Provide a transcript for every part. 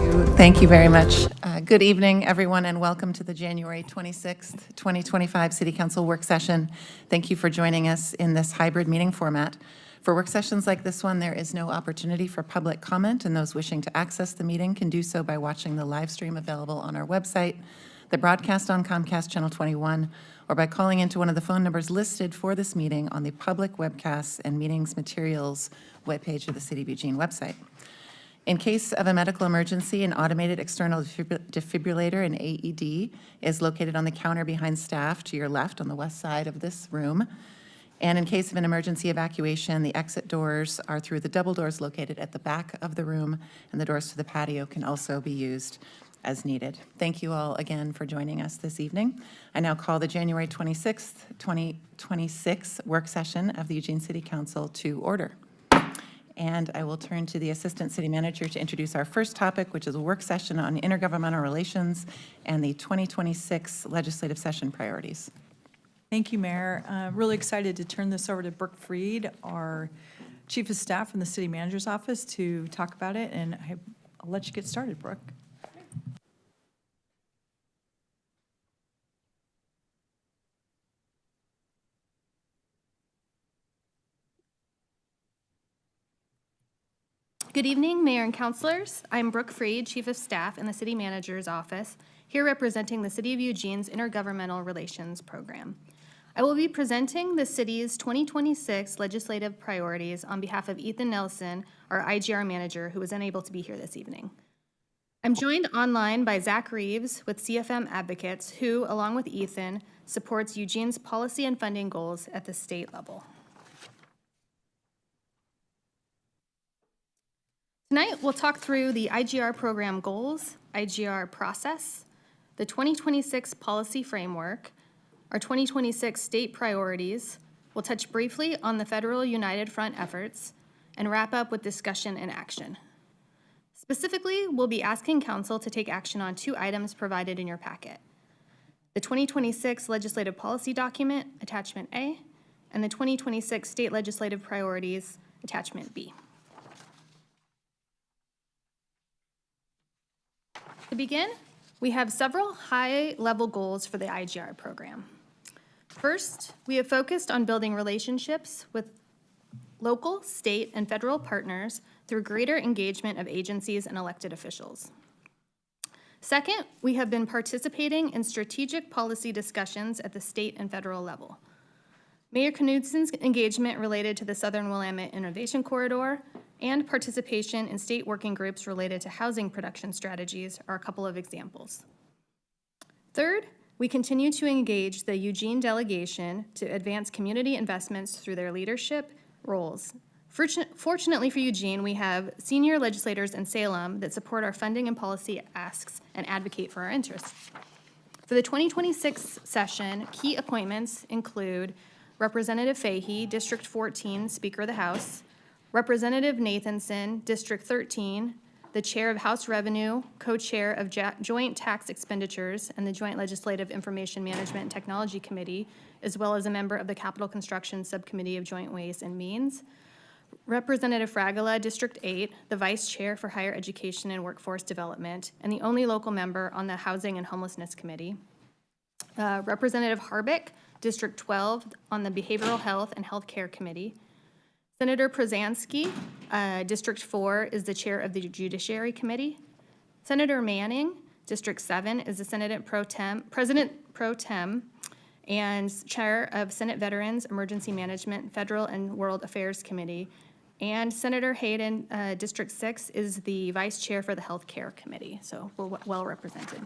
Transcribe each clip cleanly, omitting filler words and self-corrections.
Thank you very much. Good evening, everyone, and welcome to the January 26th, 2025 City Council work session. Thank you for joining us in this hybrid meeting format. For work sessions like this one, there is no opportunity for public comment, and those wishing to access the meeting can do so by watching the live stream available on our website, the broadcast on Comcast Channel 21, or by calling into one of the phone numbers listed for this meeting on the public webcasts and meetings materials webpage of the City of Eugene website. In case of a medical emergency, an automated external defibrillator, an AED, is located on the counter behind staff to your left on the west side of this room. And in case of an emergency evacuation, the exit doors are through the double doors located at the back of the room, and the doors to the patio can also be used as needed. Thank you all again for joining us this evening. I now call the January 26th, 2026 work session of the Eugene City Council to order. And I will turn to the Assistant City Manager to introduce our first topic, which is a work session on intergovernmental relations and the 2026 legislative session priorities. Thank you, Mayor. Really excited to turn this over to Brooke Freed, our Chief of Staff in the City Manager's Office, to talk about it, and I'll let you get started, Brooke. Good evening, Mayor and Councilors. I'm Brooke Freed, Chief of Staff in the City Manager's Office, here representing the City of Eugene's Intergovernmental Relations Program. I will be presenting the city's 2026 legislative priorities on behalf of Ethan Nelson, our IGR Manager, who is unable to be here this evening. I'm joined online by Zach Reeves with CFM Advocates, who, along with Ethan, supports Eugene's policy and funding goals at the state level. Tonight, we'll talk through the IGR program goals, IGR process, the 2026 policy framework, our 2026 state priorities. We'll touch briefly on the federal United Front efforts and wrap up with discussion and action. Specifically, we'll be asking Council to take action on 2 items provided in your packet: the 2026 legislative policy document, Attachment A, and the 2026 state legislative priorities, Attachment B. To begin, we have several high-level goals for the IGR program. First, we have focused on building relationships with local, state, and federal partners through greater engagement of agencies and elected officials. Second, we have been participating in strategic policy discussions at the state and federal level. Mayor Knudson's engagement related to the Southern Willamette Innovation Corridor and participation in state working groups related to housing production strategies are a couple of examples. Third, we continue to engage the Eugene delegation to advance community investments through their leadership roles. Fortunately for Eugene, we have senior legislators in Salem that support our funding and policy asks and advocate for our interests. For the 2026 session, key appointments include Representative Fahey, District 14, Speaker of the House; Representative Nathanson, District 13, the Chair of House Revenue, Co-Chair of Joint Tax Expenditures and the Joint Legislative Information Management and Technology Committee, as well as a member of the Capital Construction Subcommittee of Joint Ways and Means; Representative Fragola, District 8, the Vice Chair for Higher Education and Workforce Development, and the only local member on the Housing and Homelessness Committee; Representative Harbeck, District 12, on the Behavioral Health and Healthcare Committee; Senator Przansky, District 4, is the chair of the Judiciary Committee; Senator Manning, District 7, is the President Pro Tem and chair of Senate Veterans, Emergency Management, Federal and World Affairs Committee; and Senator Hayden, District 6, is the vice chair for the Healthcare Committee, so we're well represented.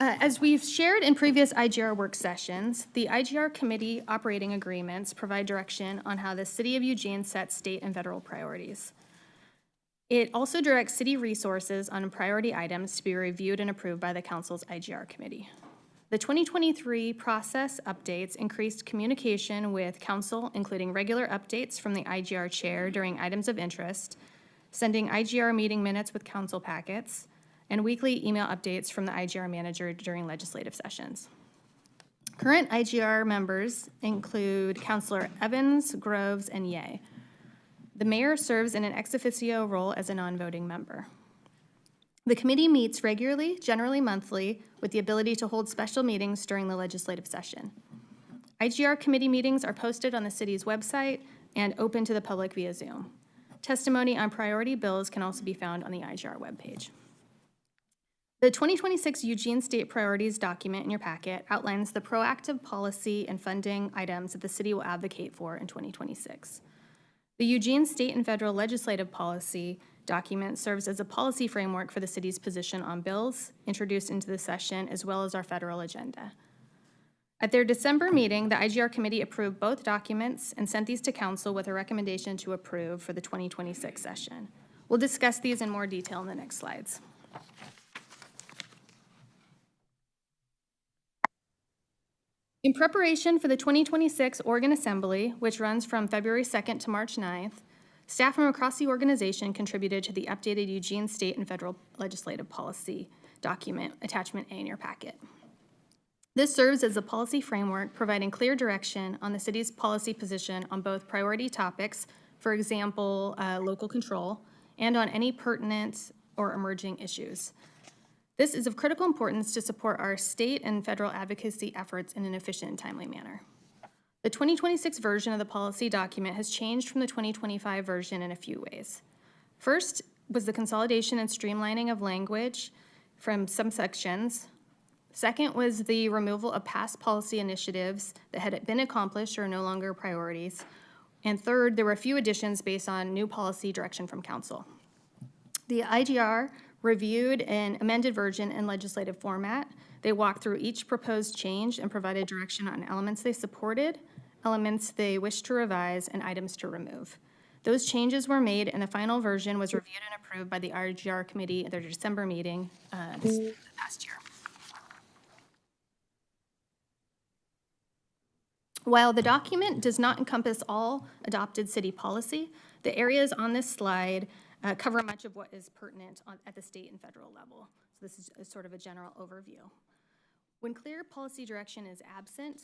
As we've shared in previous IGR work sessions, the IGR committee operating agreements provide direction on how the City of Eugene sets state and federal priorities. It also directs city resources on priority items to be reviewed and approved by the Council's IGR committee. The 2023 process updates increased communication with Council, including regular updates from the IGR chair during items of interest, sending IGR meeting minutes with Council packets, and weekly email updates from the IGR manager during legislative sessions. Current IGR members include Councilor Evans, Groves, and Ye. The mayor serves in an ex officio role as a non-voting member. The committee meets regularly, generally monthly, with the ability to hold special meetings during the legislative session. IGR committee meetings are posted on the city's website and open to the public via Zoom. Testimony on priority bills can also be found on the IGR webpage. The 2026 Eugene State Priorities document in your packet outlines the proactive policy and funding items that the city will advocate for in 2026. The Eugene State and Federal Legislative Policy document serves as a policy framework for the city's position on bills introduced into the session, as well as our federal agenda. At their December meeting, the IGR committee approved both documents and sent these to council with a recommendation to approve for the 2026 session. We'll discuss these in more detail in the next slides. In preparation for the 2026 Oregon Assembly, which runs from February 2nd to March 9th, staff from across the organization contributed to the updated Eugene State and Federal Legislative Policy document, attachment A in your packet. This serves as a policy framework providing clear direction on the city's policy position on both priority topics, for example, local control, and on any pertinent or emerging issues. This is of critical importance to support our state and federal advocacy efforts in an efficient and timely manner. The 2026 version of the policy document has changed from the 2025 version in a few ways. First was the consolidation and streamlining of language from some sections. Second was the removal of past policy initiatives that had been accomplished or are no longer priorities. And third, there were a few additions based on new policy direction from council. The IGR reviewed an amended version in legislative format. They walked through each proposed change and provided direction on elements they supported, elements they wished to revise, and items to remove. Those changes were made, and the final version was reviewed and approved by the IGR committee at their December meeting this past year. While the document does not encompass all adopted city policy, the areas on this slide cover much of what is pertinent at the state and federal level. So this is sort of a general overview. When clear policy direction is absent,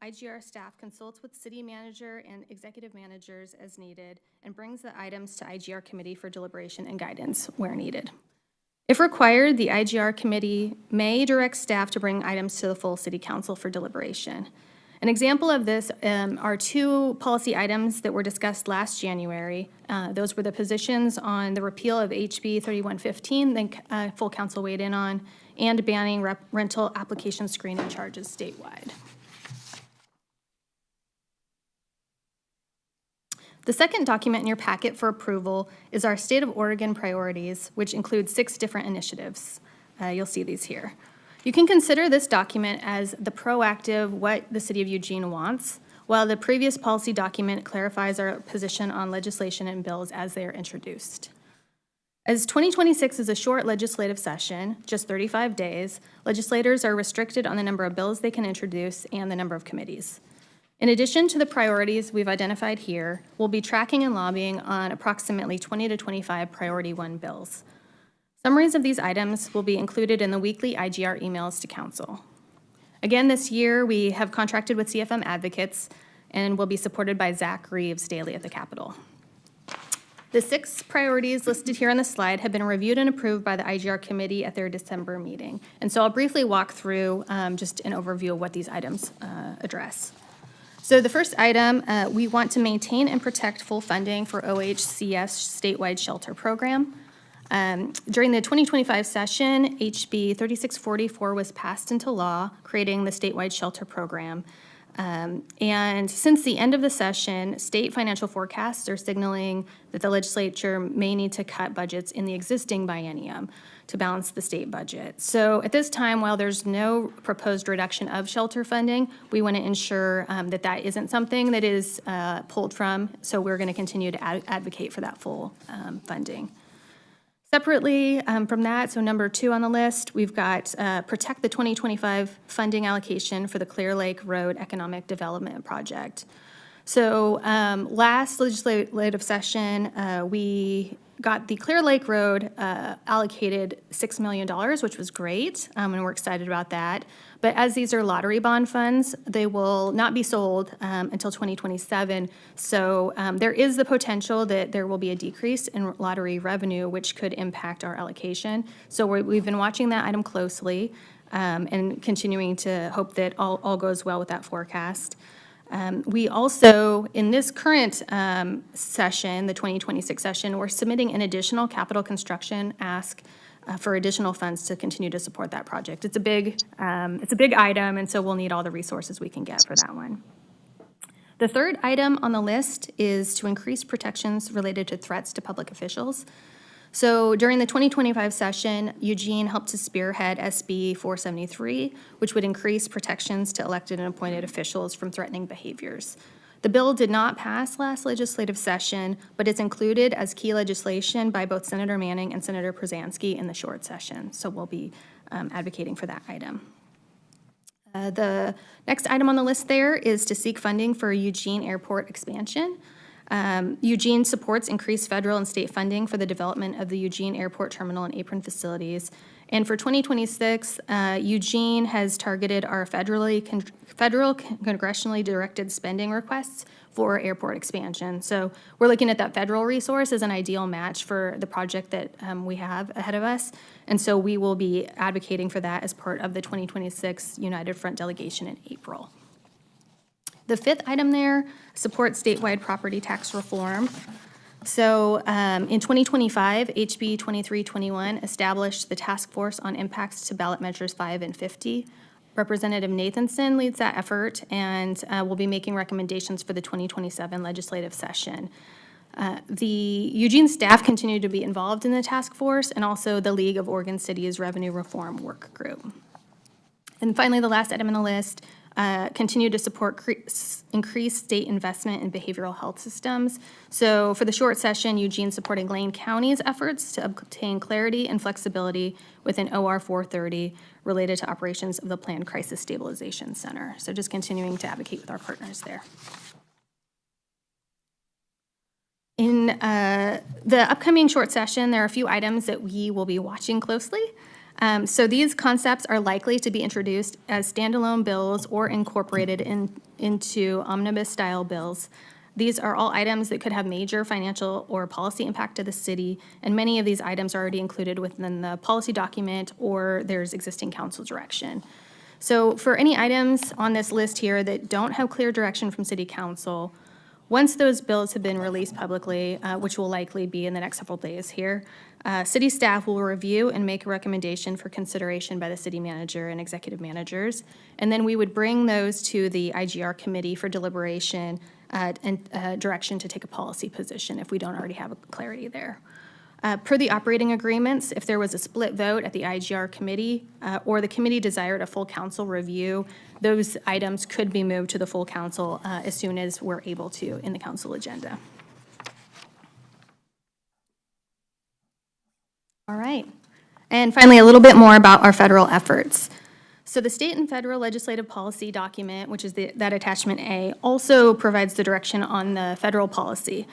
IGR staff consults with city manager and executive managers as needed and brings the items to IGR committee for deliberation and guidance where needed. If required, the IGR committee may direct staff to bring items to the full city council for deliberation. An example of this are two policy items that were discussed last January. Those were the positions on the repeal of HB 3115, then full council weighed in on, and banning rental application screening charges statewide. The second document in your packet for approval is our State of Oregon priorities, which includes 6 different initiatives. You'll see these here. You can consider this document as the proactive what the City of Eugene wants, while the previous policy document clarifies our position on legislation and bills as they are introduced. As 2026 is a short legislative session, just 35 days, legislators are restricted on the number of bills they can introduce and the number of committees. In addition to the priorities we've identified here, we'll be tracking and lobbying on approximately 20 to 25 Priority 1 bills. Summaries of these items will be included in the weekly IGR emails to council. Again, this year, we have contracted with CFM Advocates and will be supported by Zach Reeves daily at the Capitol. The 6 priorities listed here on the slide have been reviewed and approved by the IGR committee at their December meeting. And so I'll briefly walk through just an overview of what these items address. So the first item, we want to maintain and protect full funding for OHCS statewide shelter program. During the 2025 session, HB 3644 was passed into law, creating the statewide shelter program. And since the end of the session, state financial forecasts are signaling that the legislature may need to cut budgets in the existing biennium to balance the state budget. So at this time, while there's no proposed reduction of shelter funding, we want to ensure that that isn't something that is pulled from. So we're going to continue to advocate for that full funding. Separately from that, so number 2 on the list, we've got protect the 2025 funding allocation for the Clear Lake Road Economic Development Project. So last legislative session, we got the Clear Lake Road allocated $6 million, which was great, and we're excited about that. But as these are lottery bond funds, they will not be sold until 2027. So there is the potential that there will be a decrease in lottery revenue, which could impact our allocation. So we've been watching that item closely and continuing to hope that all goes well with that forecast. We also, in this current session, the 2026 session, we're submitting an additional capital construction ask for additional funds to continue to support that project. It's a big item, and so we'll need all the resources we can get for that one. The third item on the list is to increase protections related to threats to public officials. So during the 2025 session, Eugene helped to spearhead SB 473, which would increase protections to elected and appointed officials from threatening behaviors. The bill did not pass last legislative session, but it's included as key legislation by both Senator Manning and Senator Przansky in the short session. So we'll be advocating for that item. The next item on the list there is to seek funding for Eugene Airport expansion. Eugene supports increased federal and state funding for the development of the Eugene Airport Terminal and apron facilities. And for 2026, Eugene has targeted our federal congressionally directed spending requests for airport expansion. So we're looking at that federal resource as an ideal match for the project that we have ahead of us. And so we will be advocating for that as part of the 2026 United Front delegation in April. The fifth item there supports statewide property tax reform. So in 2025, HB 2321 established the Task Force on Impacts to Ballot Measures 5 and 50. Representative Nathanson leads that effort and will be making recommendations for the 2027 legislative session. The Eugene staff continue to be involved in the task force and also the League of Oregon Cities Revenue Reform Work Group. And finally, the last item on the list, continue to support increased state investment in behavioral health systems. So for the short session, Eugene supporting Lane County's efforts to obtain clarity and flexibility within OR 430 related to operations of the Planned Crisis Stabilization Center. So just continuing to advocate with our partners there. In the upcoming short session, there are a few items that we will be watching closely. So these concepts are likely to be introduced as standalone bills or incorporated into omnibus-style bills. These are all items that could have major financial or policy impact to the city, and many of these items are already included within the policy document or there's existing council direction. So for any items on this list here that don't have clear direction from city council, once those bills have been released publicly, which will likely be in the next several days here, city staff will review and make a recommendation for consideration by the city manager and executive managers. And then we would bring those to the IGR committee for deliberation and direction to take a policy position if we don't already have a clarity there. Per the operating agreements, if there was a split vote at the IGR committee or the committee desired a full council review, those items could be moved to the full council as soon as we're able to in the council agenda. All right. And finally, a little bit more about our federal efforts. So the state and federal legislative policy document, which is that attachment A, also provides the direction on the federal policy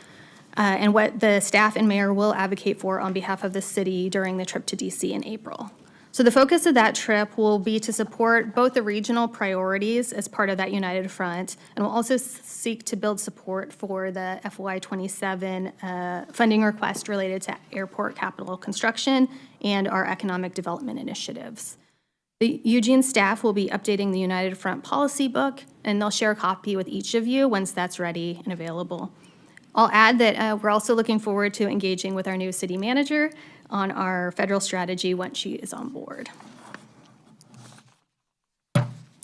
and what the staff and mayor will advocate for on behalf of the city during the trip to DC in April. So the focus of that trip will be to support both the regional priorities as part of that United Front, and we'll also seek to build support for the FY27 funding request related to airport capital construction and our economic development initiatives. The Eugene staff will be updating the United Front policy book, and they'll share a copy with each of you once that's ready and available. I'll add that we're also looking forward to engaging with our new city manager on our federal strategy once she is on board.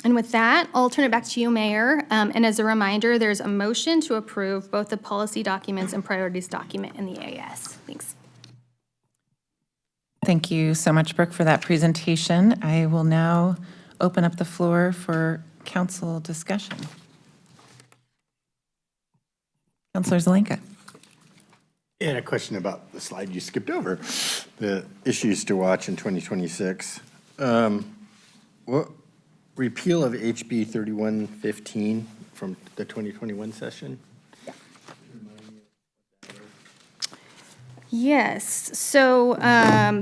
And with that, I'll turn it back to you, Mayor. And as a reminder, there's a motion to approve both the policy documents and priorities document in the AS. Thanks. Thank you so much, Brooke, for that presentation. I will now open up the floor for council discussion. Councilor Zelenka. And a question about the slide you skipped over, the issues to watch in 2026. What repeal of HB 3115 from the 2021 session. Yes, so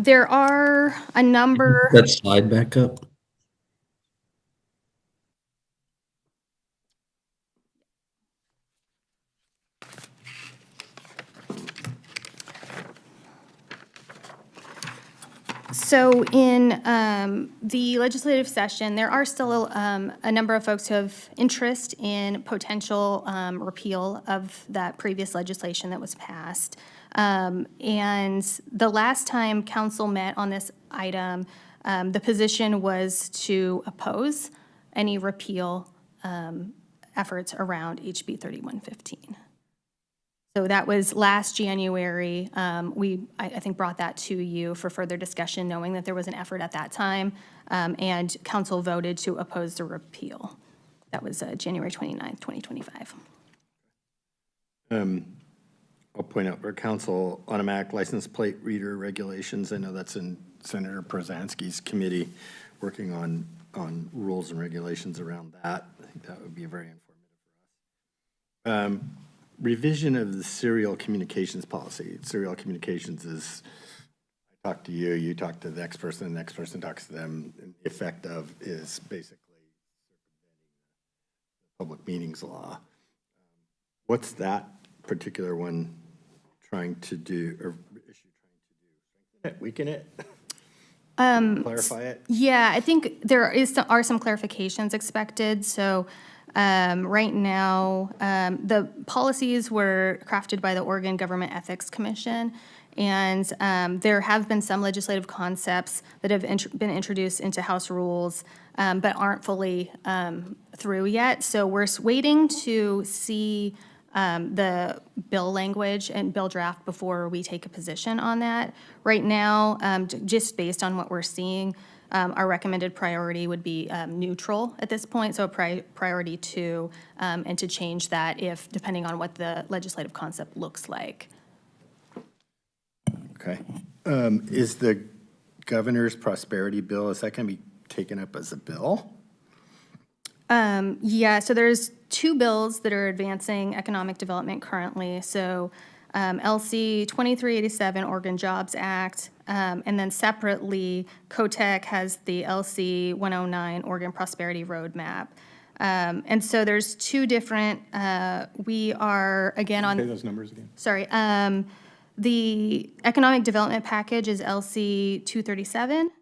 there are a number. That slide back up. So in the legislative session, there are still a number of folks who have interest in potential repeal of that previous legislation that was passed. And the last time council met on this item, the position was to oppose any repeal efforts around HB 3115. So that was last January. I think, brought that to you for further discussion, knowing that there was an effort at that time, and council voted to oppose the repeal. That was January 29th, 2025. I'll point out for council automatic license plate reader regulations. I know that's in Senator Prozansky's committee, working on rules and regulations around that. I think that would be very informative for us. Revision of the serial communications policy. Serial communications is, I talk to you, you talk to the next person talks to them. And the effect of is basically circumventing the public meetings law. What's that particular one trying to do, or issue trying to do? Weaken it? Clarify it? Yeah, I think there are some clarifications expected. So right now, the policies were crafted by the Oregon Government Ethics Commission, and there have been some legislative concepts that have been introduced into House rules, but aren't fully through yet. So we're waiting to see the bill language and bill draft before we take a position on that. Right now, just based on what we're seeing, our recommended priority would be neutral at this point, so priority 2, and to change that if, depending on what the legislative concept looks like. Okay. Is the governor's prosperity bill, is that going to be taken up as a bill? Yeah, so there's 2 bills that are advancing economic development currently. So LC 2387, Oregon Jobs Act, and then separately, COTEC has the LC 109, Oregon Prosperity Roadmap. And so there's 2 different, we are, again, on. Say those numbers again. Sorry. The economic development package is LC 237.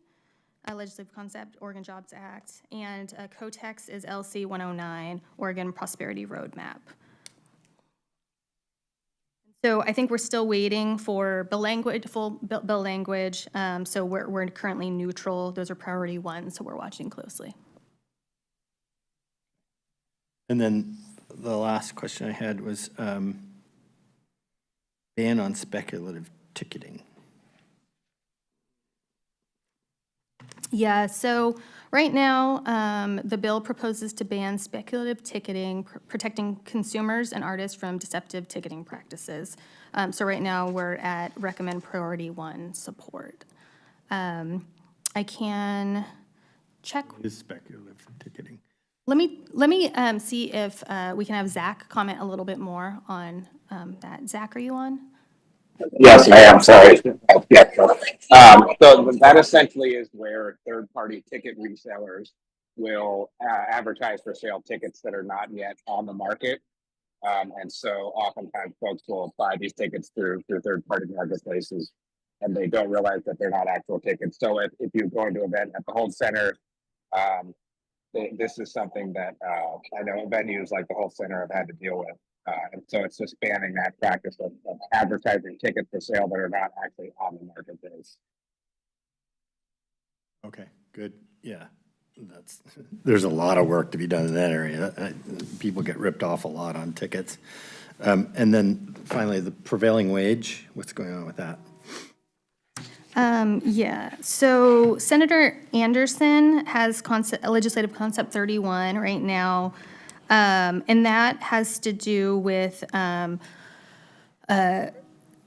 Legislative Concept, Oregon Jobs Act, and COTEX is LC 109, Oregon Prosperity Roadmap. So I think we're still waiting for bill language, full bill language. So we're currently neutral. Those are priority 1, so we're watching closely. And then the last question I had was ban on speculative ticketing. Yeah, so right now, the bill proposes to ban speculative ticketing, protecting consumers and artists from deceptive ticketing practices. So right now, we're at recommend priority 1 support. I can check. What is speculative ticketing? Let me see if we can have Zach comment a little bit more on that. Zach, are you on? Yes, I am. Sorry. Yeah. So that essentially is where third-party ticket resellers will advertise for sale tickets that are not yet on the market. And so oftentimes folks will buy these tickets through third-party marketplaces, and they don't realize that they're not actual tickets. So if you go into an event at the Holt Center, this is something that I know venues like the Holt Center have had to deal with. And so it's just banning that practice of advertising tickets for sale that are not actually on the marketplace. Okay, good. Yeah, there's a lot of work to be done in that area. People get ripped off a lot on tickets. And then finally, the prevailing wage, what's going on with that? Yeah, so Senator Anderson has legislative concept 31 right now. And that has to do with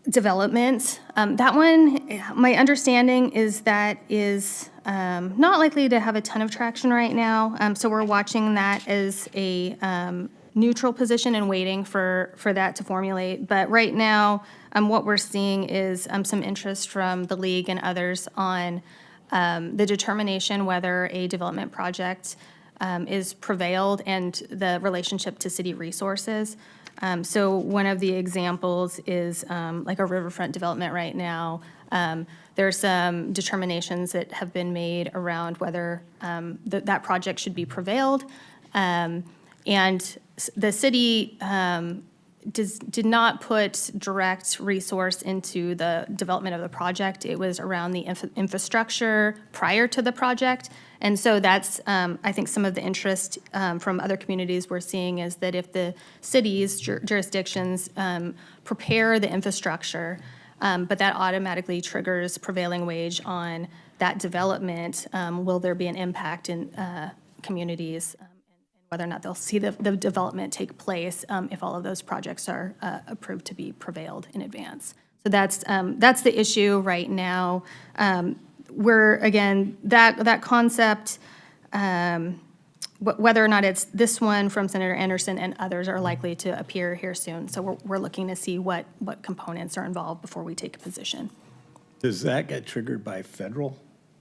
development. That one, my understanding is that is not likely to have a ton of traction right now. So we're watching that as a neutral position and waiting for that to formulate. But right now, what we're seeing is some interest from the league and others on the determination whether a development project is prevailed and the relationship to city resources. So one of the examples is like a riverfront development right now. There are some determinations that have been made around whether that project should be prevailed. And the city did not put direct resource into the development of the project. It was around the infrastructure prior to the project. And so that's, I think, some of the interest from other communities we're seeing is that if the cities, jurisdictions prepare the infrastructure, but that automatically triggers prevailing wage on that development, will there be an impact in communities? Whether or not they'll see the development take place if all of those projects are approved to be prevailed in advance. So that's the issue right now. Again, that concept, whether or not it's this one from Senator Anderson and others are likely to appear here soon. So we're looking to see what components are involved before we take a position. Does that get triggered by federal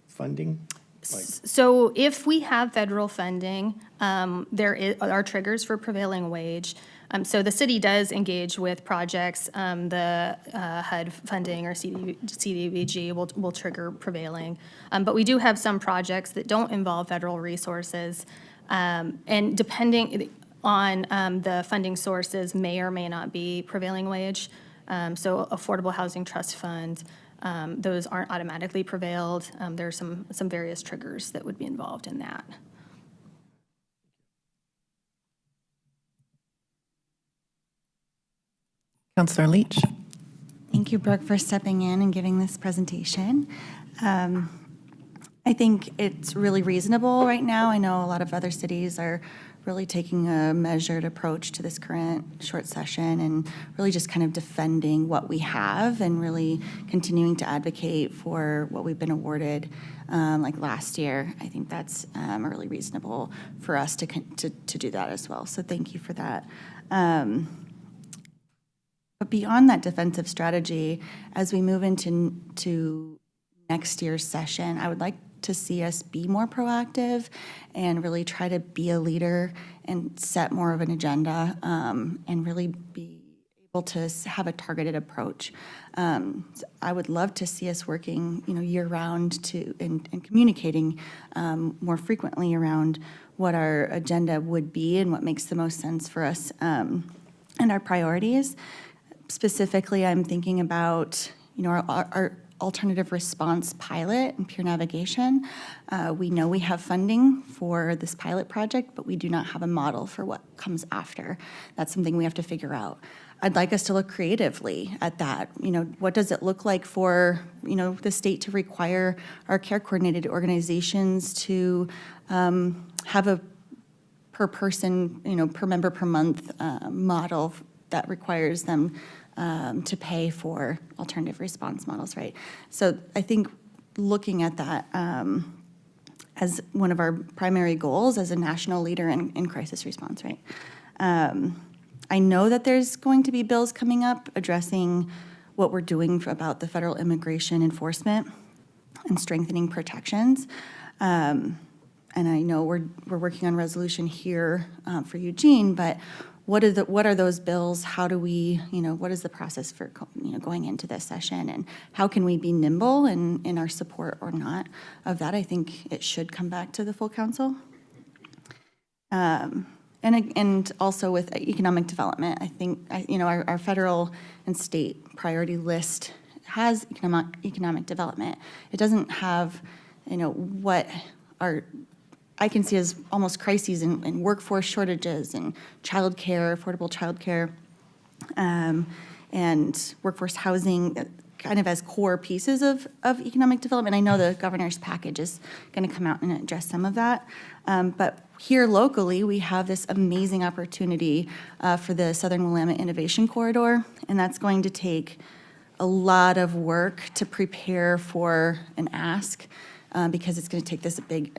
funding? So if we have federal funding, there are triggers for prevailing wage. So the city does engage with projects. The HUD funding or CDBG will trigger prevailing. But we do have some projects that don't involve federal resources. And depending on the funding sources may or may not be prevailing wage. So Affordable Housing Trust Fund, those aren't automatically prevailed. There are some various triggers that would be involved in that. Councillor Leach. Thank you, Brooke, for stepping in and giving this presentation. I think it's really reasonable right now. I know a lot of other cities are really taking a measured approach to this current short session and really just kind of defending what we have and really continuing to advocate for what we've been awarded like last year. I think that's really reasonable for us to do that as well. So thank you for that. But beyond that defensive strategy, as we move into next year's session, I would like to see us be more proactive and really try to be a leader and set more of an agenda and really be able to have a targeted approach. So I would love to see us working, year-round and communicating more frequently around what our agenda would be and what makes the most sense for us and our priorities. Specifically, I'm thinking about, our alternative response pilot and peer navigation. We know we have funding for this pilot project, but we do not have a model for what comes after. That's something we have to figure out. I'd like us to look creatively at that. What does it look like for, the state to require our care coordinated organizations to have a per person, per member per month model that requires them to pay for alternative response models, right? So I think looking at that as one of our primary goals as a national leader in crisis response, right? I know that there's going to be bills coming up addressing what we're doing about the federal immigration enforcement and strengthening protections. And I know we're working on resolution here for Eugene, but what are those bills? How do we, what is the process for, going into this session? And how can we be nimble in our support or not of that? I think it should come back to the full council. And also with economic development, I think, our federal and state priority list has economic development. It doesn't have, what I can see as almost crises in workforce shortages and childcare, affordable childcare, and workforce housing, kind of as core pieces of economic development. I know the governor's package is going to come out and address some of that. But here locally, we have this amazing opportunity for the Southern Willamette Innovation Corridor, and that's going to take a lot of work to prepare for an ask. because it's going to take this big,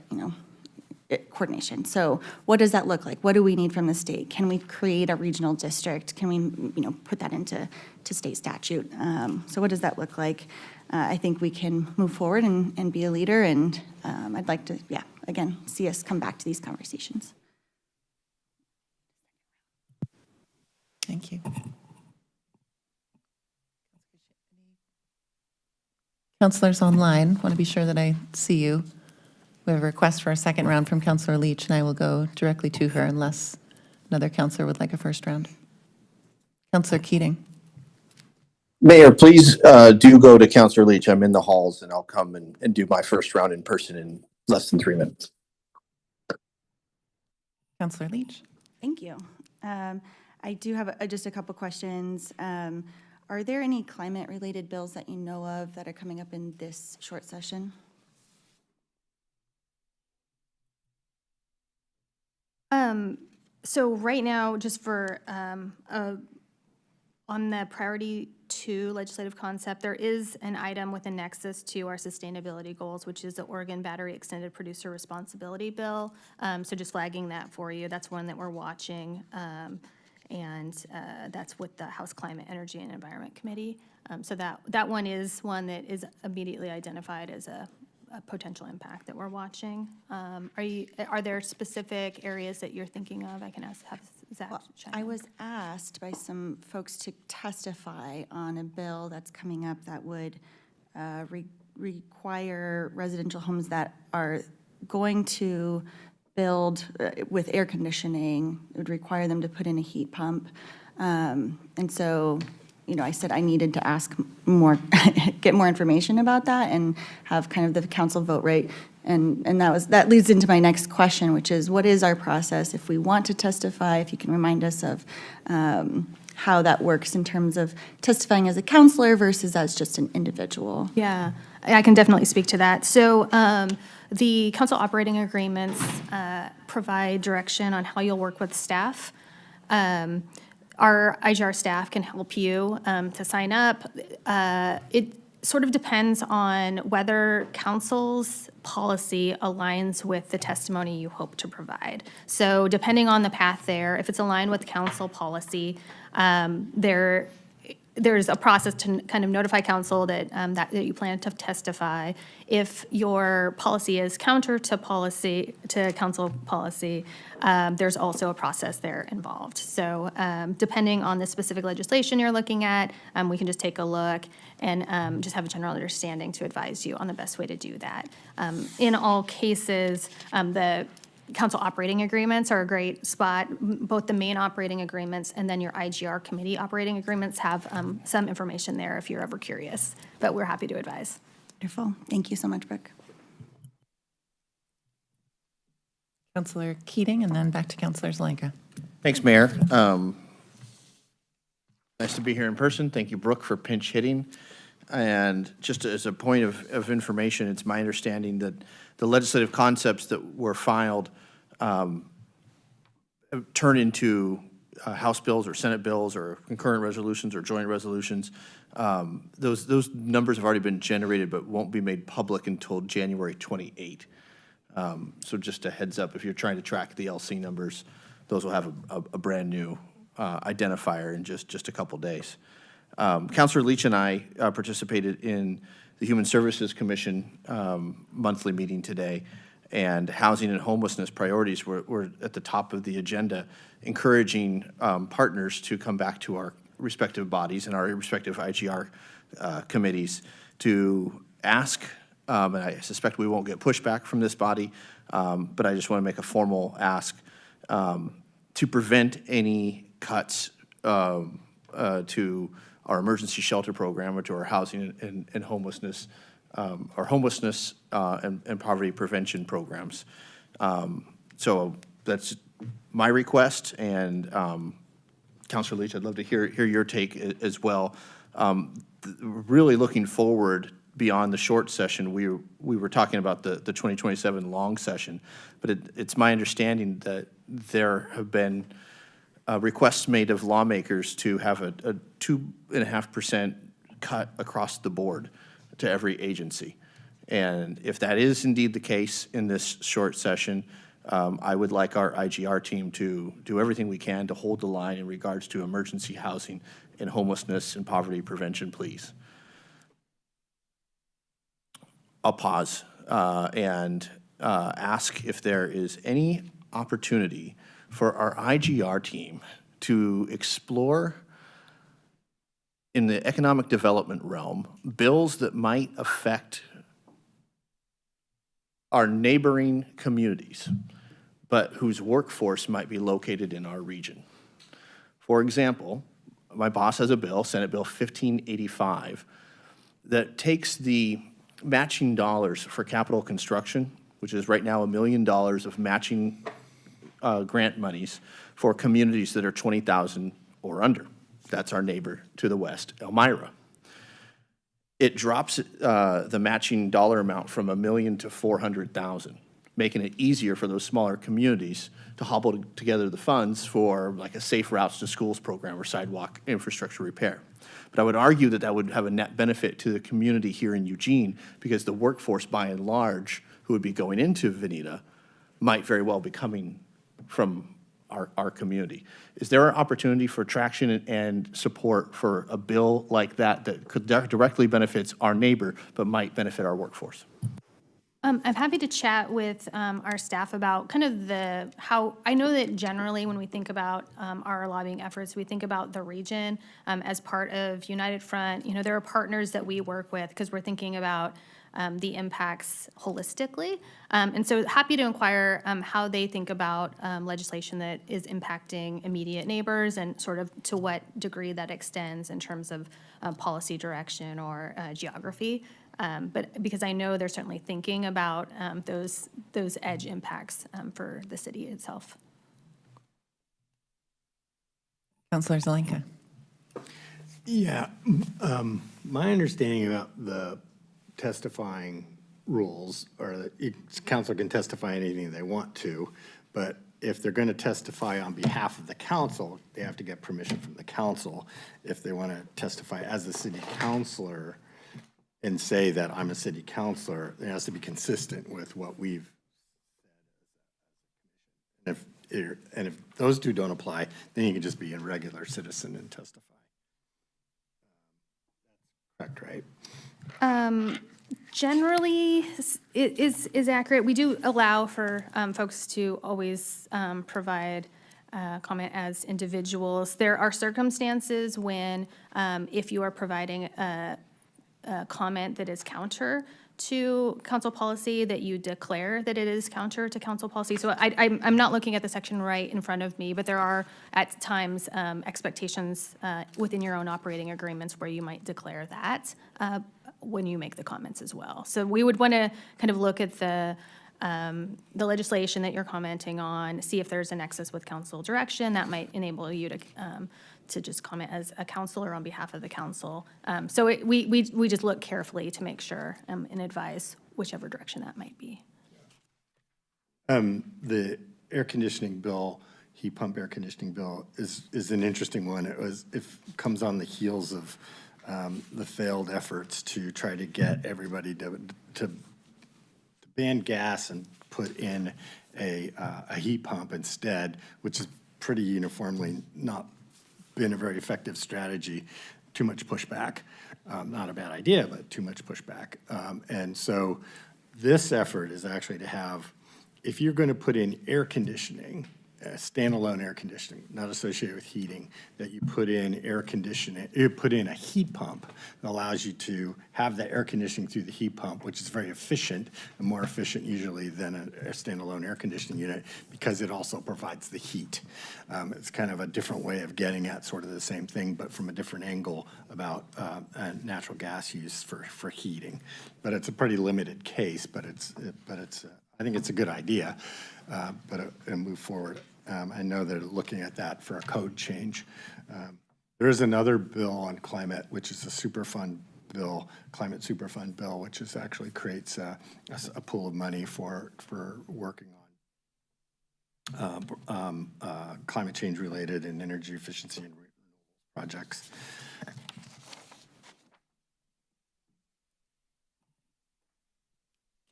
coordination. So what does that look like? What do we need from the state? Can we create a regional district? Can we, put that into state statute? So what does that look like? I think we can move forward and be a leader, and I'd like to, again, see us come back to these conversations. Thank you. Counselors online, want to be sure that I see you. We have a request for a second round from Counselor Leach, and I will go directly to her unless another counselor would like a first round. Counselor Keating. Mayor, please do go to Counselor Leach. I'm in the halls, and I'll come and do my first round in person in less than 3 minutes. Counselor Leach. Thank you. I do have just a couple questions. Are there any climate-related bills that you know of that are coming up in this short session? So right now, just for, on the priority 2 legislative concept, there is an item with a nexus to our sustainability goals, which is the Oregon Battery Extended Producer Responsibility Bill. So just flagging that for you. That's one that we're watching. And that's with the House Climate, Energy, and Environment Committee. So that one is one that is immediately identified as a potential impact that we're watching. Are there specific areas that you're thinking of? I can have Zach chime in. I was asked by some folks to testify on a bill that's coming up that would require residential homes that are going to build with air conditioning. It would require them to put in a heat pump. And so, I said I needed to ask more, get more information about that and have kind of the council vote right. And that leads into my next question, which is what is our process if we want to testify? If you can remind us of how that works in terms of testifying as a counselor versus as just an individual. Yeah, I can definitely speak to that. So the council operating agreements provide direction on how you'll work with staff. Our IGR staff can help you to sign up. It sort of depends on whether council's policy aligns with the testimony you hope to provide. So depending on the path there, if it's aligned with council policy, there's a process to kind of notify council that that you plan to testify. If your policy is counter to council policy, there's also a process there involved. So depending on the specific legislation you're looking at, we can just take a look and just have a general understanding to advise you on the best way to do that. In all cases, the council operating agreements are a great spot. Both the main operating agreements and then your IGR committee operating agreements have some information there if you're ever curious, but we're happy to advise. Wonderful. Thank you so much, Brooke. Counselor Keating, and then back to Counselor Zelenka. Thanks, Mayor. Nice to be here in person. Thank you, Brooke, for pinch hitting. And just as a point of information, it's my understanding that the legislative concepts that were filed turn into House bills or Senate bills or concurrent resolutions or joint resolutions. Those numbers have already been generated but won't be made public until January 28. So just a heads up, if you're trying to track the LC numbers, those will have a brand new identifier in just a couple days. Councilor Leach and I participated in the Human Services Commission monthly meeting today, and housing and homelessness priorities were at the top of the agenda, encouraging partners to come back to our respective bodies and our respective IGR committees to ask, and I suspect we won't get pushback from this body, but I just want to make a formal ask to prevent any cuts to our emergency shelter program or to our housing and homelessness, our homelessness and poverty prevention programs. So that's my request, and Councilor Leach, I'd love to hear your take as well. Really looking forward beyond the short session, we were talking about the 2027 long session, but it's my understanding that there have been requests made of lawmakers to have a 2.5% cut across the board to every agency. And if that is indeed the case in this short session, I would like our IGR team to do everything we can to hold the line in regards to emergency housing and homelessness and poverty prevention, please. I'll pause and ask if there is any opportunity for our IGR team to explore in the economic development realm bills that might affect our neighboring communities, but whose workforce might be located in our region. For example, my boss has a bill, Senate Bill 1585, that takes the matching dollars for capital construction, which is right now $1 million of matching grant monies for communities that are 20,000 or under. That's our neighbor to the west, Elmira. It drops the matching dollar amount from $1 million to $400,000, making it easier for those smaller communities to hobble together the funds for like a Safe Routes to Schools program or sidewalk infrastructure repair. But I would argue that that would have a net benefit to the community here in Eugene, because the workforce by and large who would be going into Veneta might very well be coming from our community. Is there an opportunity for traction and support for a bill like that that could directly benefits our neighbor but might benefit our workforce? I'm happy to chat with our staff about kind of how, I know that generally when we think about our lobbying efforts, we think about the region as part of United Front. You know, there are partners that we work with because we're thinking about the impacts holistically. And so happy to inquire how they think about legislation that is impacting immediate neighbors and sort of to what degree that extends in terms of policy direction or geography. But because I know they're certainly thinking about those edge impacts for the city itself. Councilor Zelenka. Yeah, my understanding about the testifying rules are that each council can testify anything they want to, but if they're going to testify on behalf of the council, they have to get permission from the council. If they want to testify as a city councilor and say that I'm a city councilor, it has to be consistent with what we've said. If those two don't apply, then you can just be a regular citizen and testify. Correct, right? Generally, it is accurate. We do allow for folks to always provide comment as individuals. There are circumstances when if you are providing a comment that is counter to council policy, that you declare that it is counter to council policy. So I'm not looking at the section right in front of me, but there are at times expectations within your own operating agreements where you might declare that when you make the comments as well. So we would want to kind of look at the legislation that you're commenting on, see if there's a nexus with council direction that might enable you to just comment as a councilor on behalf of the council. So we just look carefully to make sure and advise whichever direction that might be. The air conditioning bill, heat pump air conditioning bill is an interesting one. It comes on the heels of the failed efforts to try to get everybody to ban gas and put in a heat pump instead, which is pretty uniformly not been a very effective strategy. Too much pushback. Not a bad idea, but too much pushback. And so this effort is actually to have, if you're going to put in air conditioning, standalone air conditioning, not associated with heating, that you put in air conditioning, you put in a heat pump that allows you to have the air conditioning through the heat pump, which is very efficient and more efficient usually than a standalone air conditioning unit because it also provides the heat. It's kind of a different way of getting at sort of the same thing, but from a different angle about natural gas use for heating. But it's a pretty limited case, but I think it's a good idea, and move forward. I know they're looking at that for a code change. There is another bill on climate, which is a Superfund bill, climate Superfund bill, which is actually creates a pool of money for working on climate change related and energy efficiency and projects.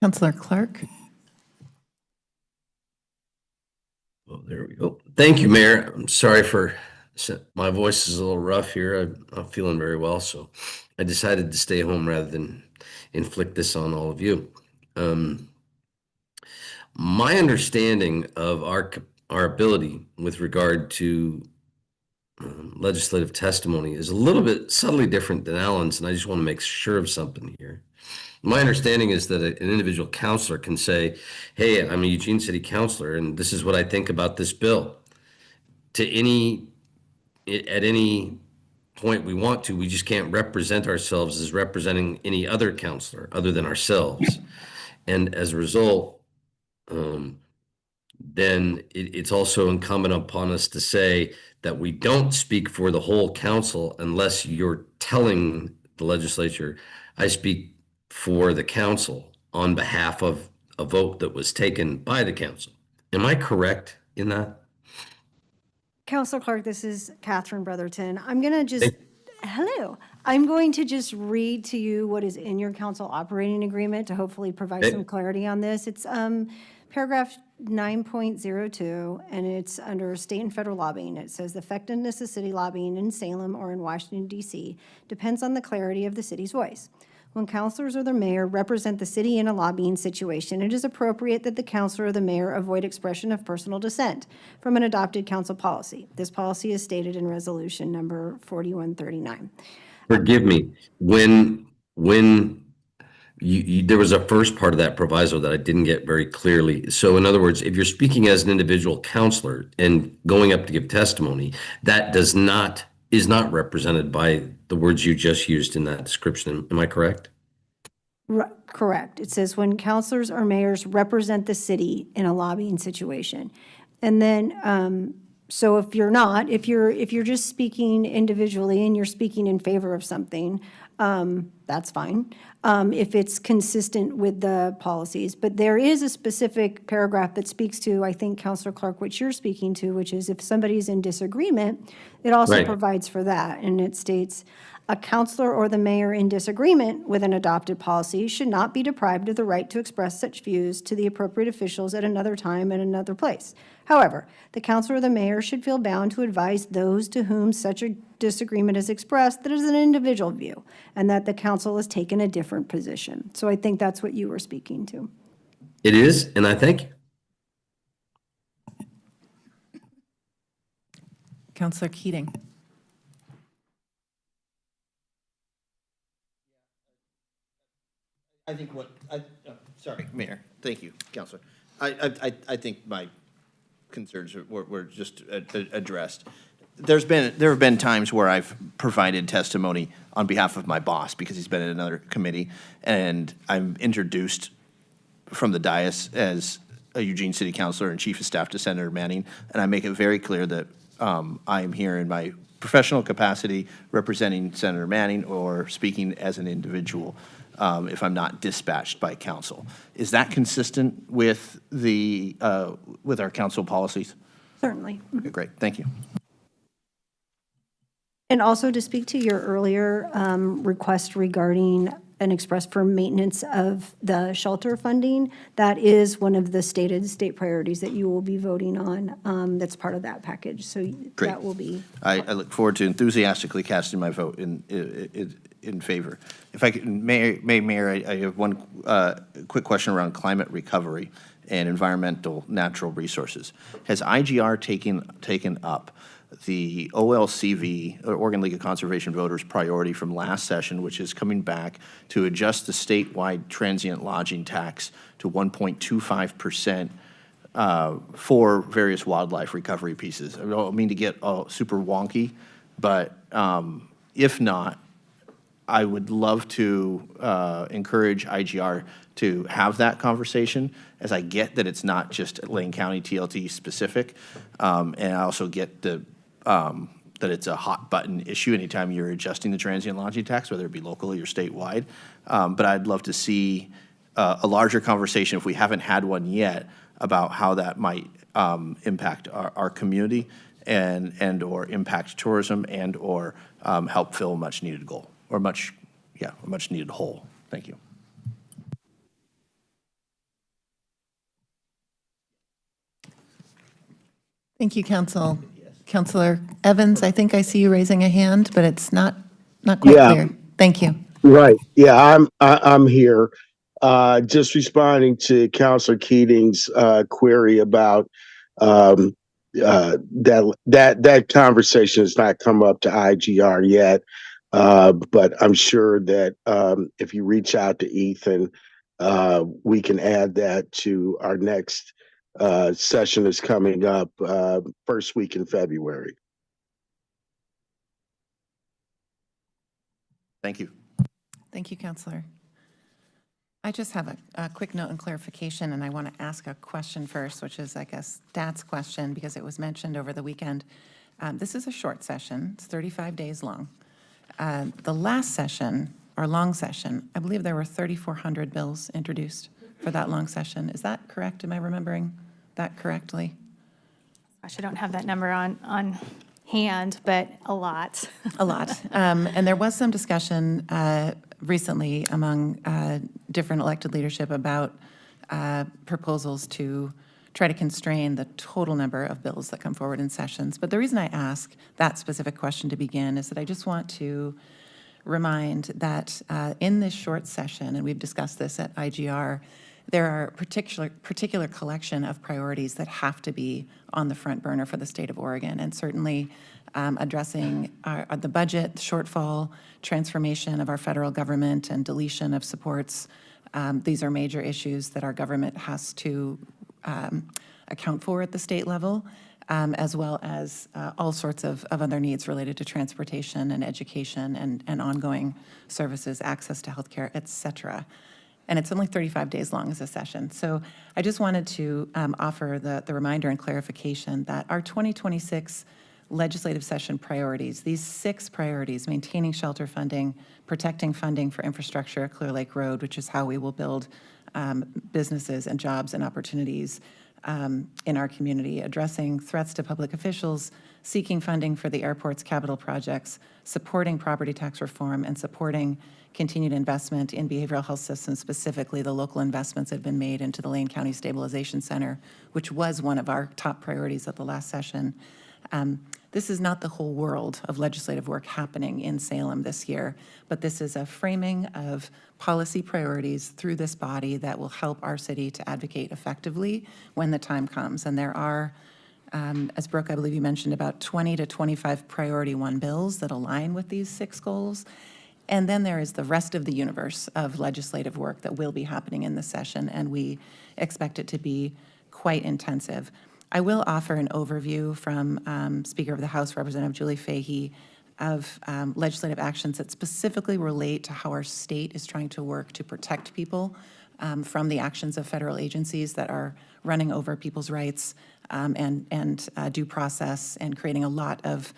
Counselor Clark? Oh, there we go. Thank you, Mayor. I'm sorry for, my voice is a little rough here. I'm not feeling very well, so I decided to stay home rather than inflict this on all of you. My understanding of our ability with regard to legislative testimony is a little bit subtly different than Alan's, and I just want to make sure of something here. My understanding is that an individual counselor can say, hey, I'm a Eugene City Councilor, and this is what I think about this bill. At any point we want to, we just can't represent ourselves as representing any other counselor other than ourselves. And as a result, then it's also incumbent upon us to say that we don't speak for the whole council unless you're telling the legislature, I speak for the council on behalf of a vote that was taken by the council. Am I correct in that? Counselor Clark, this is Catherine Brotherton. I'm going to just, hello. I'm going to just read to you what is in your council operating agreement to hopefully provide Okay. some clarity on this. It's paragraph 9.02, and it's under state and federal lobbying. It says the effectiveness of city lobbying in Salem or in Washington, D.C. depends on the clarity of the city's voice. When councilors or the mayor represent the city in a lobbying situation, it is appropriate that the councilor or the mayor avoid expression of personal dissent from an adopted council policy. This policy is stated in resolution number 4139. Forgive me, when there was a first part of that proviso that I didn't get very clearly. So in other words, if you're speaking as an individual counselor and going up to give testimony, that is not represented by the words you just used in that description. Am I correct? Correct. It says when councilors or mayors represent the city in a lobbying situation. And then, so if you're not, if you're just speaking individually and you're speaking in favor of something, that's fine, if it's consistent with the policies. But there is a specific paragraph that speaks to, I think, Counselor Clark, what you're speaking to, which is if somebody's in disagreement, it also Right. provides for that. And it states, a counselor or the mayor in disagreement with an adopted policy should not be deprived of the right to express such views to the appropriate officials at another time and another place. However, the counselor or the mayor should feel bound to advise those to whom such a disagreement is expressed that it is an individual view and that the council has taken a different position. So I think that's what you were speaking to. It is, and I thank you. Counselor Keating? I think sorry, Mayor, thank you, Counselor. I think my concerns were just addressed. There have been times where I've provided testimony on behalf of my boss because he's been in another committee, and I'm introduced from the dais as a Eugene City Councilor and Chief of Staff to Senator Manning, and I make it very clear that I am here in my professional capacity representing Senator Manning or speaking as an individual if I'm not dispatched by council. Is that consistent with with our council policies? Certainly. Okay, great, thank you. And also to speak to your earlier request regarding an express for maintenance of the shelter funding, that is one of the stated state priorities that you will be voting on. That's part of that package. So Great. that will be. I look forward to enthusiastically casting my vote in favor. If I could, Mayor, I have one quick question around climate recovery and environmental natural resources. Has IGR taken up the OLCV, or Oregon League of Conservation Voters priority from last session, which is coming back to adjust the statewide transient lodging tax to 1.25% for various wildlife recovery pieces? I don't mean to get super wonky, but if not, I would love to encourage IGR to have that conversation, as I get that it's not just Lane County TLT specific, and I also get that it's a hot button issue anytime you're adjusting the transient lodging tax, whether it be locally or statewide. But I'd love to see a larger conversation, if we haven't had one yet, about how that might impact our community and or impact tourism and or help fill a much needed goal, or a much needed hole. Thank you. Thank you, Council. Counselor Evans, I think I see you raising a hand, but it's not quite Yeah. clear. Thank you. Right. Yeah, I'm here. Just responding to Councilor Keating's query about that conversation has not come up to IGR yet. But I'm sure that if you reach out to Ethan, we can add that to our next session that's coming up first week in February. Thank you. Thank you, Counselor. I just have a quick note and clarification, and I want to ask a question first, which is, I guess, Dat's question, because it was mentioned over the weekend. This is a short session. It's 35 days long. The last session, our long session, I believe there were 3,400 bills introduced for that long session. Is that correct? Am I remembering that correctly? Gosh, I don't have that number on hand, but a lot. A lot. And there was some discussion recently among different elected leadership about proposals to try to constrain the total number of bills that come forward in sessions. But the reason I ask that specific question to begin is that I just want to remind that in this short session, and we've discussed this at IGR, there are particular collection of priorities that have to be on the front burner for the state of Oregon, and certainly addressing the budget shortfall, transformation of our federal government, and deletion of supports. These are major issues that our government has to account for at the state level, as well as all sorts of other needs related to transportation and education and ongoing services, access to healthcare, et cetera. And it's only 35 days long as a session. So I just wanted to offer the reminder and clarification that our 2026 legislative session priorities, these 6 priorities, maintaining shelter funding, protecting funding for infrastructure at Clear Lake Road, which is how we will build businesses and jobs and opportunities in our community, addressing threats to public officials, seeking funding for the airport's capital projects, supporting property tax reform, and supporting continued investment in behavioral health systems, specifically the local investments that have been made into the Lane County Stabilization Center, which was one of our top priorities at the last session. This is not the whole world of legislative work happening in Salem this year, but this is a framing of policy priorities through this body that will help our city to advocate effectively when the time comes. And there are, as Brooke, I believe you mentioned, about 20 to 25 priority 1 bills that align with these 6 goals. And then there is the rest of the universe of legislative work that will be happening in this session, and we expect it to be quite intensive. I will offer an overview from Speaker of the House, Representative Julie Fahey, of legislative actions that specifically relate to how our state is trying to work to protect people from the actions of federal agencies that are running over people's rights and due process and creating a lot of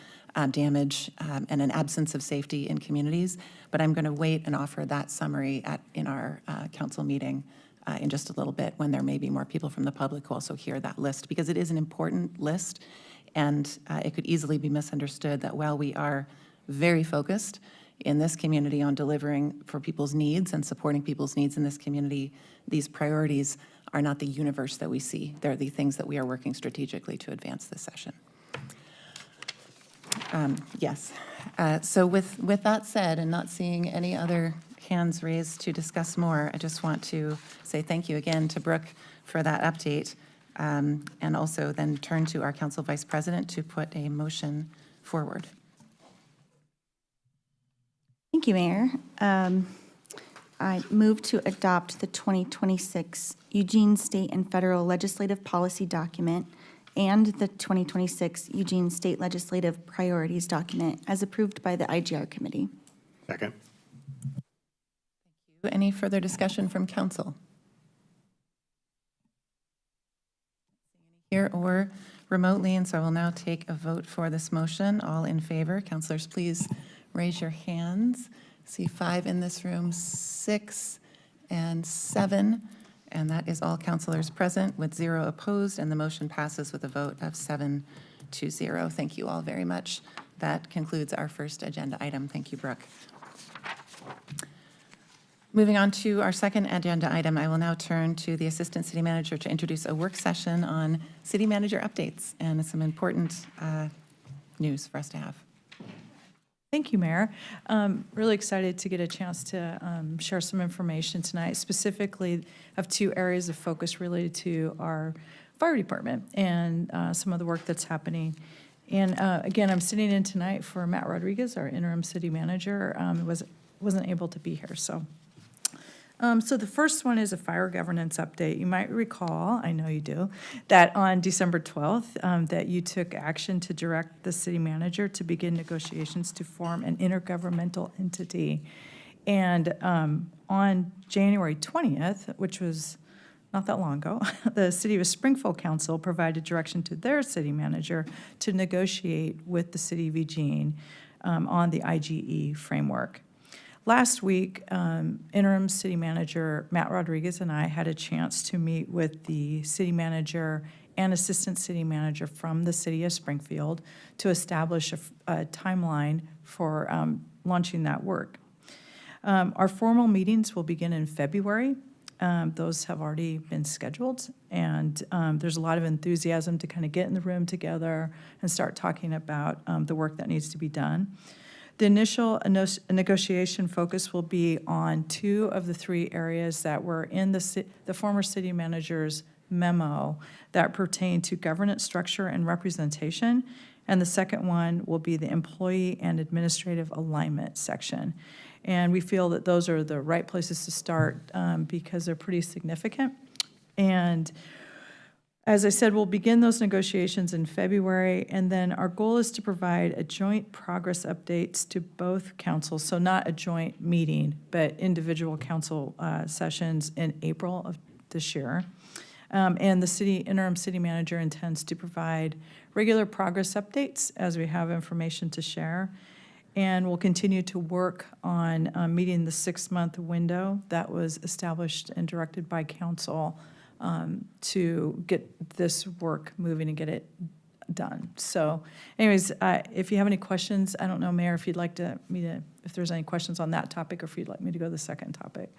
damage and an absence of safety in communities. But I'm going to wait and offer that summary in our council meeting in just a little bit, when there may be more people from the public who also hear that list, because it is an important list, and it could easily be misunderstood that while we are very focused in this community on delivering for people's needs and supporting people's needs in this community, these priorities are not the universe that we see. They're the things that we are working strategically to advance this session. Yes. So with that said, and not seeing any other hands raised to discuss more, I just want to say thank you again to Brooke for that update, and also then turn to our Council Vice President to put a motion forward. Thank you, Mayor. I move to adopt the 2026 Eugene State and Federal Legislative Policy Document and the 2026 Eugene State Legislative Priorities Document as approved by the IGR Committee. Second. Any further discussion from council? Here or remotely, and so I will now take a vote for this motion. All in favor, councilors, please raise your hands. See 5 in this room, 6 and 7, and that is all councilors present with 0 opposed, and the motion passes with a vote of 7-0. Thank you all very much. That concludes our first agenda item. Thank you, Brooke. Moving on to our second agenda item, I will now turn to the Assistant City Manager to introduce a work session on city manager updates and some important news for us to have. Thank you, Mayor. Really excited to get a chance to share some information tonight, specifically of two areas of focus related to our fire department and some of the work that's happening. And again, I'm sitting in tonight for Matt Rodriguez, our interim city manager. Wasn't able to be here, so. So the first one is a fire governance update. You might recall, I know you do, that on December 12th, that you took action to direct the city manager to begin negotiations to form an intergovernmental entity. And on January 20th, which was not that long ago, the City of Springfield Council provided direction to their city manager to negotiate with the City of Eugene on the IGE framework. Last week, interim city manager Matt Rodriguez and I had a chance to meet with the city manager and assistant city manager from the City of Springfield to establish a timeline for launching that work. Our formal meetings will begin in February. Those have already been scheduled, and there's a lot of enthusiasm to kind of get in the room together and start talking about the work that needs to be done. The initial negotiation focus will be on two of the three areas that were in the former city manager's memo that pertain to governance structure and representation. And the second one will be the employee and administrative alignment section. And we feel that those are the right places to start because they're pretty significant. And as I said, we'll begin those negotiations in February, and then our goal is to provide a joint progress updates to both councils, so not a joint meeting, but individual council sessions in April of this year. And the interim city manager intends to provide regular progress updates as we have information to share. And we'll continue to work on meeting the 6-month window that was established and directed by council to get this work moving and get it done. So anyways, if you have any questions, I don't know, Mayor, if you'd like if there's any questions on that topic, or if you'd like me to go to the second topic.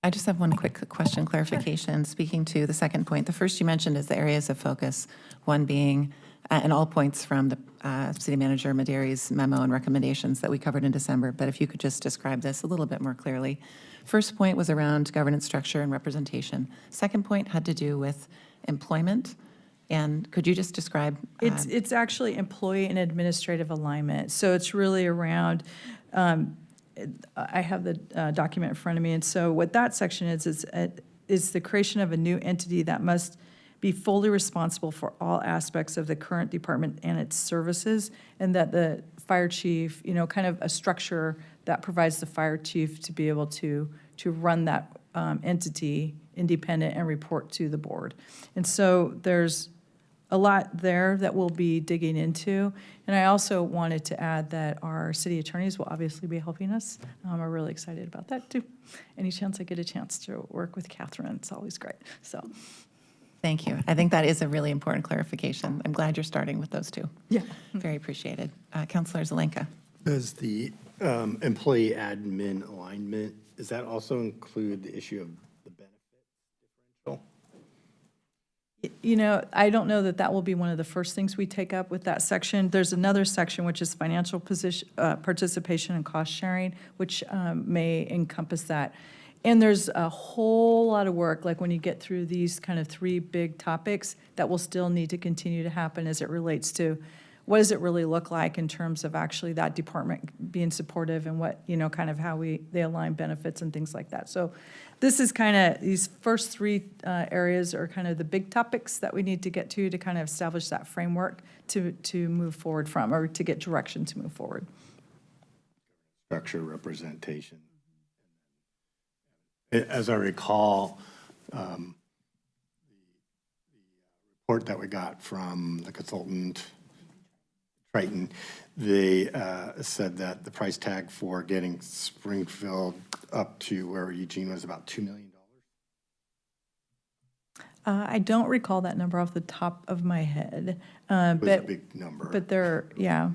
I just have one quick question clarification. Sure. Speaking to the second point, the first you mentioned is the areas of focus, one being, and all points from the city manager Maderi's memo and recommendations that we covered in December, but if you could just describe this a little bit more clearly. First point was around governance structure and representation. Second point had to do with employment. And could you just describe? It's actually employee and administrative alignment. So it's really around, I have the document in front of me. And so what that section is the creation of a new entity that must be fully responsible for all aspects of the current department and its services, and that the fire chief, kind of a structure that provides the fire chief to be able to run that entity independent and report to the board. And so there's a lot there that we'll be digging into. And I also wanted to add that our city attorneys will obviously be helping us. We're really excited about that too. Any chance I get a chance to work with Catherine, it's always great, so. Thank you. I think that is a really important clarification. I'm glad you're starting with those two. Yeah. Very appreciated. Councilor Zelenka. Does the employee admin alignment, does that also include the issue of the benefit differential? I don't know that will be one of the first things we take up with that section. There's another section, which is financial participation and cost sharing, which may encompass that. And there's a whole lot of work, like when you get through these kind of three big topics, that will still need to continue to happen as it relates to what does it really look like in terms of actually that department being supportive, and what, kind of how they align benefits and things like that. So this is kind of, these first three areas are kind of the big topics that we need to get to kind of establish that framework to move forward from, or to get direction to move forward. Structure, representation. As I recall, the report that we got from the consultant, Triton, they said that the price tag for getting Springfield up to where Eugene was about $2 million. I don't recall that number off the top of my head. It was a big number. But yeah.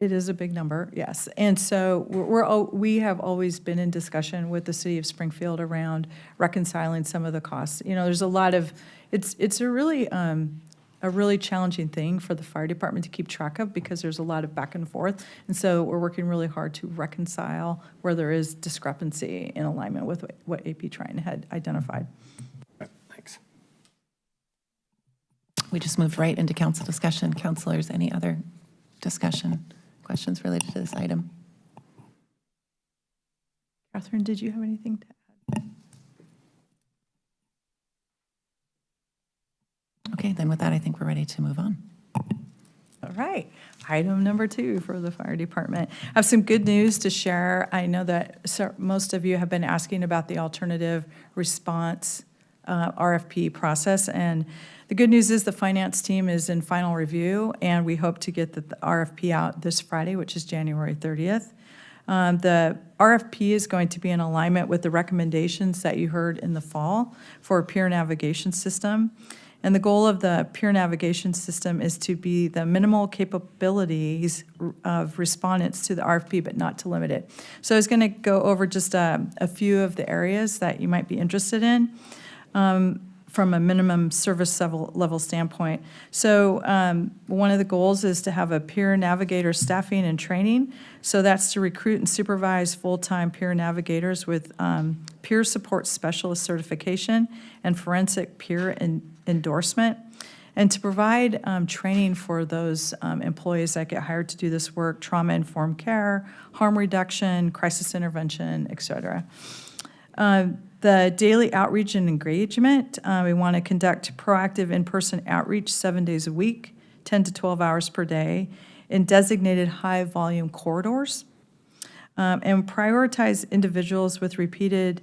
It is a big number, yes. And so we have always been in discussion with the city of Springfield around reconciling some of the costs. You know, there's a lot of, it's a really challenging thing for the fire department to keep track of because there's a lot of back and forth. And so we're working really hard to reconcile where there is discrepancy in alignment with what AP Triton had identified. Thanks. We just moved right into council discussion. Councilors, any other discussion, questions related to this item? Catherine, did you have anything to add? Okay, then with that, I think we're ready to move on. All right, item number 2 for the fire department. I have some good news to share. I know that most of you have been asking about the alternative response RFP process, and the good news is the finance team is in final review, and we hope to get the RFP out this Friday, which is January 30th. The RFP is going to be in alignment with the recommendations that you heard in the fall for a peer navigation system. And the goal of the peer navigation system is to be the minimal capabilities of respondents to the RFP, but not to limit it. So I was going to go over just a few of the areas that you might be interested in from a minimum service level standpoint. So one of the goals is to have a peer navigator staffing and training. So that's to recruit and supervise full-time peer navigators with peer support specialist certification and forensic peer endorsement, and to provide training for those employees that get hired to do this work, trauma-informed care, harm reduction, crisis intervention, et cetera. The daily outreach and engagement, we want to conduct proactive in-person outreach 7 days a week, 10 to 12 hours per day, in designated high-volume corridors, and prioritize individuals with repeated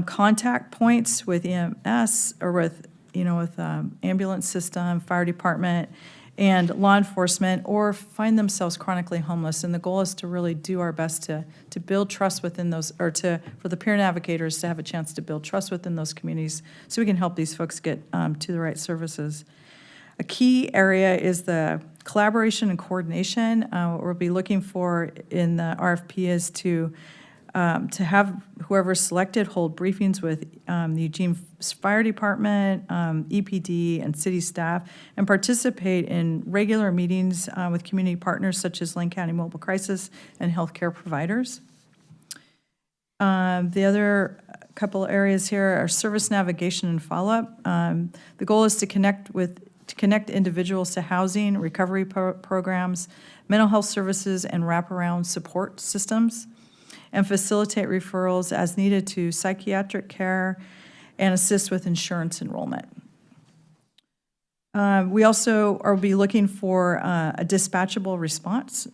contact points with EMS or with ambulance system, fire department, and law enforcement, or find themselves chronically homeless. And the goal is to really do our best to build trust within those, or for the peer navigators to have a chance to build trust within those communities so we can help these folks get to the right services. A key area is the collaboration and coordination. What we'll be looking for in the RFP is to have whoever's selected hold briefings with the Eugene Fire Department, EPD, and city staff, and participate in regular meetings with community partners such as Lane County Mobile Crisis and healthcare providers. The other couple areas here are service navigation and follow-up. The goal is to connect individuals to housing, recovery programs, mental health services, and wraparound support systems, and facilitate referrals as needed to psychiatric care and assist with insurance enrollment. We also are be looking for a dispatchable response.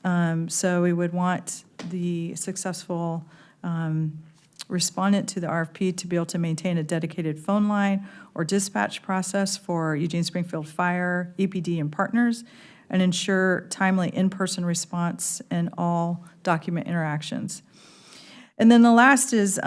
So we would want the successful respondent to the RFP to be able to maintain a dedicated phone line or dispatch process for Eugene Springfield Fire, EPD, and partners, and ensure timely in-person response in all document interactions. And then the last is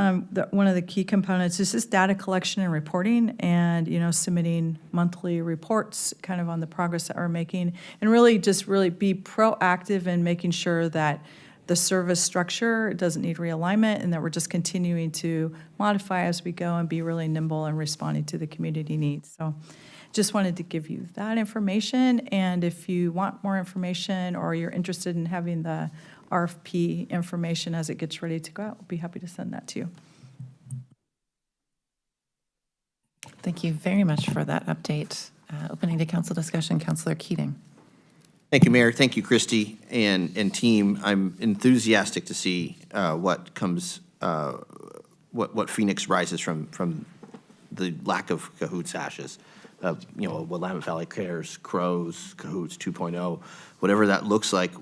one of the key components is just data collection and reporting, and submitting monthly reports kind of on the progress that we're making, and really be proactive in making sure that the service structure doesn't need realignment, and that we're just continuing to modify as we go and be really nimble in responding to the community needs. So just wanted to give you that information, and if you want more information or you're interested in having the RFP information as it gets ready to go out, we'll be happy to send that to you. Thank you very much for that update. Opening to council discussion, Councilor Keating. Thank you, Mayor. Thank you, Christy and team. I'm enthusiastic to see what comes, what Phoenix rises from the lack of Cahoots ashes. Willamette Valley Cares, Crows, Cahoots 2.0, whatever that looks like.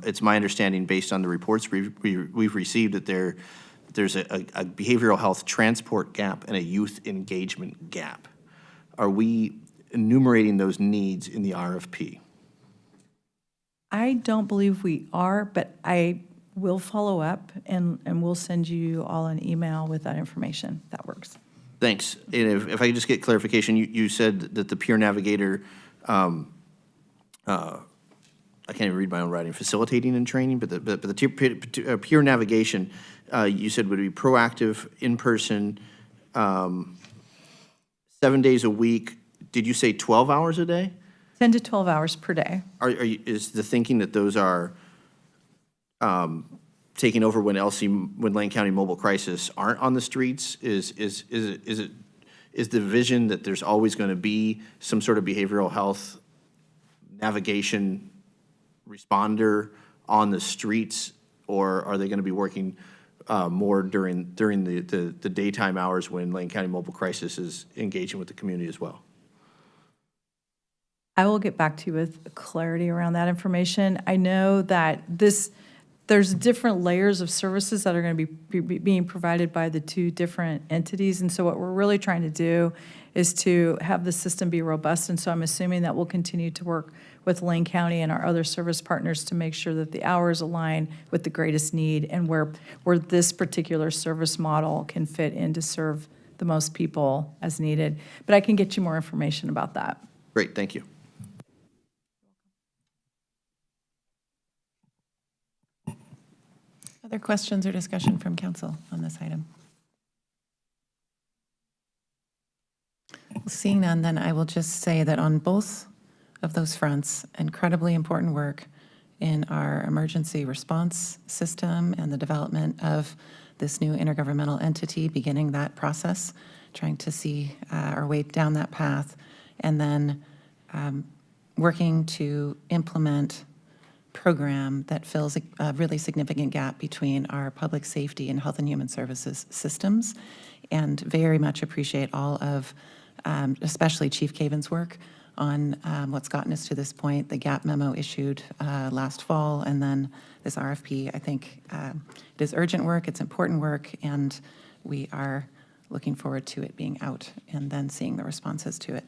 It's my understanding, based on the reports we've received, that there's a behavioral health transport gap and a youth engagement gap. Are we enumerating those needs in the RFP? I don't believe we are, but I will follow up and we'll send you all an email with that information. That works. Thanks. And if I could just get clarification, you said that the peer navigator I can't even read my own writing, facilitating and training, but the peer navigation, you said would be proactive, in-person, 7 days a week. Did you say 12 hours a day? 10 to 12 hours per day. Is the thinking that those are taking over when Lane County Mobile Crisis aren't on the streets? Is the vision that there's always going to be some sort of behavioral health navigation responder on the streets, or are they going to be working more during the daytime hours when Lane County Mobile Crisis is engaging with the community as well? I will get back to you with clarity around that information. I know that there's different layers of services that are going to be being provided by the two different entities. And so what we're really trying to do is to have the system be robust. And so I'm assuming that we'll continue to work with Lane County and our other service partners to make sure that the hours align with the greatest need and where this particular service model can fit in to serve the most people as needed. But I can get you more information about that. Great, thank you. Other questions or discussion from council on this item? Seeing none, then I will just say that on both of those fronts, incredibly important work in our emergency response system and the development of this new intergovernmental entity, beginning that process, trying to see our way down that path, and then working to implement program that fills a really significant gap between our public safety and health and human services systems, and very much appreciate all of, especially Chief Caven's work on what's gotten us to this point, the gap memo issued last fall, and then this RFP. I think it is urgent work, it's important work, and we are looking forward to it being out and then seeing the responses to it.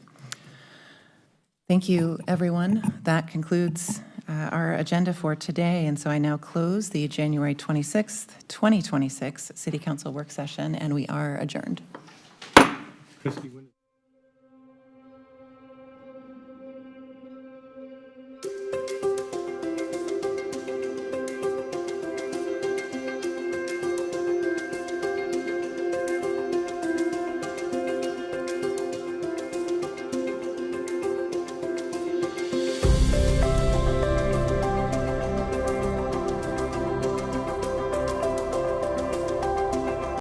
Thank you, everyone. That concludes our agenda for today, and so I now close the January 26th, 2026 City Council work session, and we are adjourned. Christie, when-